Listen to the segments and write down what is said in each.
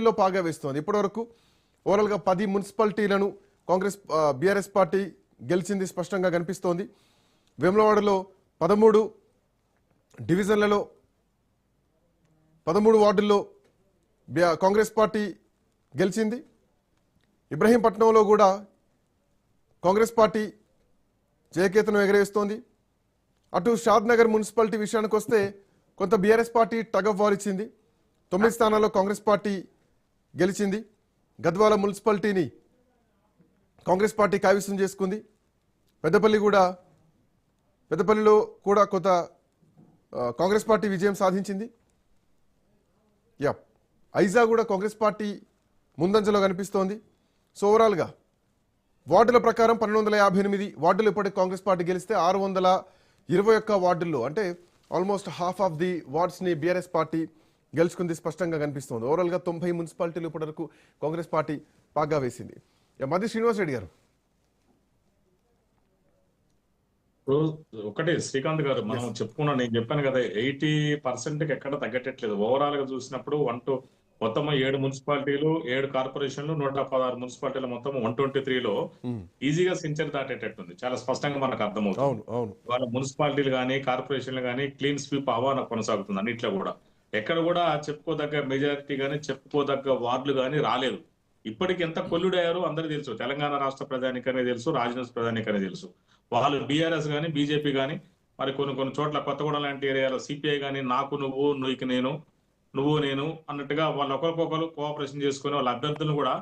లో పాగా వేస్తోంది. ఇప్పటివరకు ఓవరాల్గా 10 మున్సిపాలిటీలను కాంగ్రెస్ బీఆర్ఎస్ పార్టీ గెలిచింది స్పష్టంగా కనిపిస్తోంది. వేములవాడలో 13 డివిజన్లలో 13 వార్డుల్లో కాంగ్రెస్ పార్టీ గెలిచింది. ఇబ్రహీంపట్నంలో కూడా కాంగ్రెస్ పార్టీ జయకేతనం ఎగరేస్తోంది. అటు షాద్ నగర్ మున్సిపాలిటీ విషయానికి వస్తే కొంత BRS party tug of war ఇచ్చింది. 9 స్థానాల్లో కాంగ్రెస్ పార్టీ గెలిచింది. గద్వాల మున్సిపాలిటీని కాంగ్రెస్ పార్టీ కైవసం చేసుకుంది. పెద్దపల్లిలో కూడా కొంత కాంగ్రెస్ పార్టీ విజయం సాధించింది. ఐజా కూడా కాంగ్రెస్ పార్టీ ముందంజలో కనిపిస్తోంది. సో ఓవరాల్గా వార్డుల ప్రకారం 1258 వార్డులు ఇప్పటికి కాంగ్రెస్ పార్టీ గెలిస్తే 621 వార్డుల్లో అంటే ఆల్మోస్ట్ హాఫ్ ఆఫ్ ది వార్డ్స్ని బీఆర్ఎస్ పార్టీ గెలుచుకుంది స్పష్టంగా కనిపిస్తోంది. ఓవరాల్గా 90 మున్సిపాలిటీలు ఇప్పటివరకు కాంగ్రెస్ పార్టీ పాగా వేసింది. మధ్య శ్రీనివాస్ రెడ్డి గారు ఒకటి శ్రీకాంత్ గారు మనం చెప్పుకున్నా, నేను చెప్పాను కదా 80% ఎక్కడ తగ్గట్లేదు. ఓవరాల్ గా చూసినప్పుడు మొత్తం 7 మున్సిపాలిటీలు 7 కార్పొరేషన్లు 116 మున్సిపాలిటీలు మొత్తం 123లో ఈజీగా సెంచరీ దాటేటట్టుంది. చాలా స్పష్టంగా మనకు అర్థమవుతుంది. వాళ్ళ మున్సిపాలిటీలు కానీ కార్పొరేషన్లు కానీ క్లీన్ స్వీప్ ఆహ్వానం కొనసాగుతుంది. అన్నిట్లో కూడా ఎక్కడ కూడా చెప్పుకోదగ్గ మెజారిటీ కానీ చెప్పుకోదగ్గ వార్డులు కానీ రాలేదు. ఇప్పటికి ఎంత కొల్లుడయ్యారో అందరికీ తెలుసు. తెలంగాణ రాష్ట్ర ప్రధానికనే తెలుసు, రాజధాని ప్రధానికనే తెలుసు. వాళ్ళు బీఆర్ఎస్ కానీ బీజేపీ కానీ మరి కొన్ని చోట్ల కొత్తగూడెం లాంటి ఏరియాలో సిపిఐ కానీ నాకు నువ్వు నీకు నేను నువ్వు నేను అన్నట్టుగా వాళ్ళు ఒకరికొకరు కోఆపరేషన్ చేసుకుని వాళ్ళ అభ్యర్థులను కూడా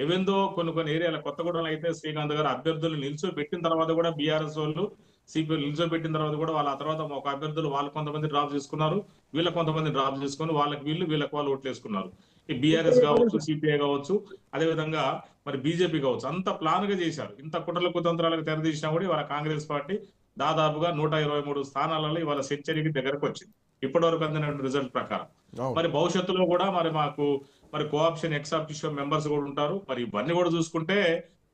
ఏవేందో కొన్ని ఏరియాల కొత్తగూడెంలో అయితే శ్రీకాంత్ గారు అభ్యర్థులు నిల్చోబెట్టిన తర్వాత కూడా బీఆర్ఎస్ వాళ్ళు సిపిఐ నిల్చోబెట్టిన తర్వాత కూడా వాళ్ళ తర్వాత ఒక అభ్యర్థులు వాళ్ళు కొంతమంది డ్రాప్ చేసుకున్నారు, వీళ్ళ కొంతమంది డ్రాప్ చేసుకుని వీళ్ళకి వాళ్ళు ఓట్లు వేసుకున్నారు. ఈ బీఆర్ఎస్ కావచ్చు, సిపిఐ కావచ్చు, అదేవిధంగా మరి బీజేపీ కావచ్చు, అంత ప్లాన్ గా చేశారు. ఇంత కుట్రల కుతంత్రాలకు తెరదీసినా కూడా ఇవాళ కాంగ్రెస్ పార్టీ దాదాపుగా 123 స్థానాలలో ఇవాళ సెంచరీకి దగ్గరకు వచ్చింది ఇప్పటి వరకు అందిన రిజల్ట్ ప్రకారం. మరి భవిష్యత్తులో కూడా మాకు కోఆప్షన్ ఎక్స్ ఆఫీషియో మెంబర్స్ కూడా ఉంటారు. మరి ఇవన్నీ కూడా చూసుకుంటే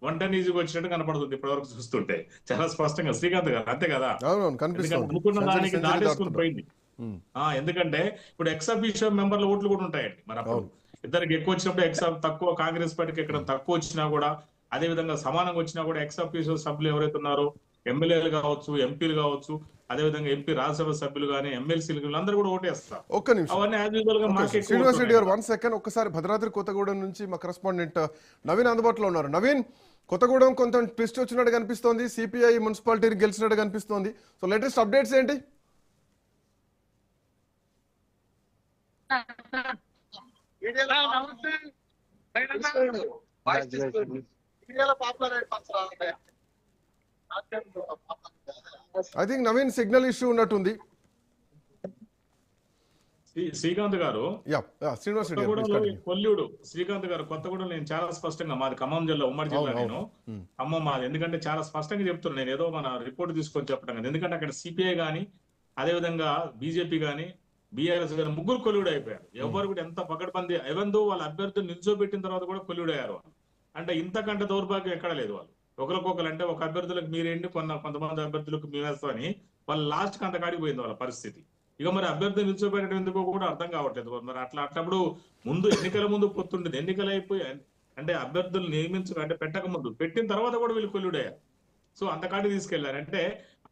110 ఈజీగా వచ్చినట్టు కనపడుతుంది ఇప్పటి వరకు చూస్తుంటే చాలా స్పష్టంగా. శ్రీకాంత్ గారు అంతే కదా, అనుకున్న దానికి దాటేసుకుని పోయింది. ఎందుకంటే ఇప్పుడు ఎక్స్ ఆఫీషియో మెంబర్ల ఓట్లు కూడా ఉంటాయండి. మరి అప్పుడు ఇద్దరికి ఎక్కువ వచ్చినప్పుడు తక్కువ, కాంగ్రెస్ పార్టీకి ఎక్కడ తక్కువ వచ్చినా కూడా అదే విధంగా సమానంగా వచ్చినా కూడా ఎక్స్ ఆఫీషియో సభ్యులు ఎవరైతే ఉన్నారో ఎమ్మెల్యేలు కావచ్చు, ఎంపీలు కావచ్చు, అదేవిధంగా ఎంపీ రాజ్యసభ సభ్యులు కానీ ఎమ్మెల్సీలు అందరూ కూడా ఓటేస్తారు. ఒక్క నిమిషం శ్రీనివాస్ రెడ్డి గారు 1 సెకండ్ ఒక్కసారి భద్రాద్రి కొత్తగూడెం నుంచి మా కరెస్పాండెంట్ నవీన్ అందుబాటులో ఉన్నారు. నవీన్, కొత్తగూడెం కొంత ట్విస్ట్ వచ్చినట్టు కనిపిస్తోంది, సిపిఐ మున్సిపాలిటీని గెలిచినట్టు కనిపిస్తోంది. సో లేటెస్ట్ అప్డేట్స్ ఏంటి? I think Naveen signal issue ఉన్నట్టుంది. శ్రీకాంత్ గారు కొల్లుడు శ్రీకాంత్ గారు కొత్తగూడెం నేను చాలా స్పష్టంగా, మాది ఖమ్మం జిల్లా, ఉమ్మడి జిల్లా, నేను ఖమ్మం మాది. ఎందుకంటే చాలా స్పష్టంగా చెప్తున్నాను, నేను ఏదో మన రిపోర్ట్ తీసుకొని చెప్పడం కదా. ఎందుకంటే అక్కడ సిపిఐ గానీ అదేవిధంగా బీజేపీ గానీ బీఆర్ఎస్ గానీ ముగ్గురు కొల్లుడు అయిపోయారు. ఎవరు కూడా ఎంత పకడ్బందీ ఎవరిదో వాళ్ళ అభ్యర్థులు నిల్చోబెట్టిన తర్వాత కూడా కొల్లుడు అయ్యారు. అంటే ఇంతకంటే దౌర్భాగ్యం ఎక్కడ లేదు. వాళ్ళు ఒకరికొకరు అంటే ఒక అభ్యర్థులకు మీరేంటి కొంతమంది అభ్యర్థులకు మేమేస్తామని వాళ్ళు లాస్ట్ కి అంతకాడికి పోయింది వాళ్ళ పరిస్థితి. ఇక మరి అభ్యర్థులు నిల్చోబెట్టడం ఎందుకో కూడా అర్థం కావట్లేదు. మరి అట్లప్పుడు ఎన్నికల ముందు పొత్తుండేది, ఎన్నికలు అయిపోయి అంటే అభ్యర్థులు అంటే పెట్టక ముందు పెట్టిన తర్వాత కూడా వీళ్ళు కొల్లుడయ్యారు. సో అంతకాడికి తీసుకెళ్లారు. అంటే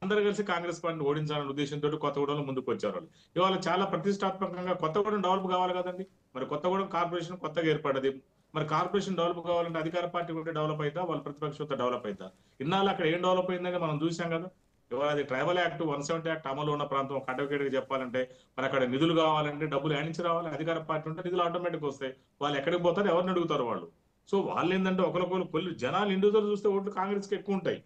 అందరూ కలిసి కాంగ్రెస్ పార్టీని ఓడించాలనే ఉద్దేశంతో కొత్తగూడెంలో ముందుకు వచ్చారు వాళ్ళు. ఇవాళ చాలా ప్రతిష్టాత్మకంగా కొత్తగూడెం డెవలప్ కావాలి కదండి. మరి కొత్తగూడెం కార్పొరేషన్ కొత్తగా ఏర్పడ్డది. మరి కార్పొరేషన్ డెవలప్ కావాలంటే అధికార పార్టీ కూడా డెవలప్ అవుతా, వాళ్ళ ప్రతిపక్షంతో డెవలప్ అవుతా. ఇన్నాళ్ళు అక్కడ ఏం డెవలప్ అయిందని మనం చూసాం కదా. ఇవాళ అది ట్రైబల్ యాక్ట్ 170 యాక్ట్ అమలు ఉన్న ప్రాంతం ఒక అడ్వకేట్ గా చెప్పాలంటే మరి అక్కడ నిధులు కావాలంటే డబ్బులు యానించి రావాలి. అధికార పార్టీ ఉంటే నిధులు ఆటోమేటిక్ వస్తాయి. వాళ్ళు ఎక్కడికి పోతారు, ఎవరిని అడుగుతారు వాళ్ళు. సో వాళ్ళు ఏంటంటే ఒకరికొకరు జనాలు ఇండివిజువల్ చూస్తే ఓట్లు కాంగ్రెస్ కి ఎక్కువ ఉంటాయి.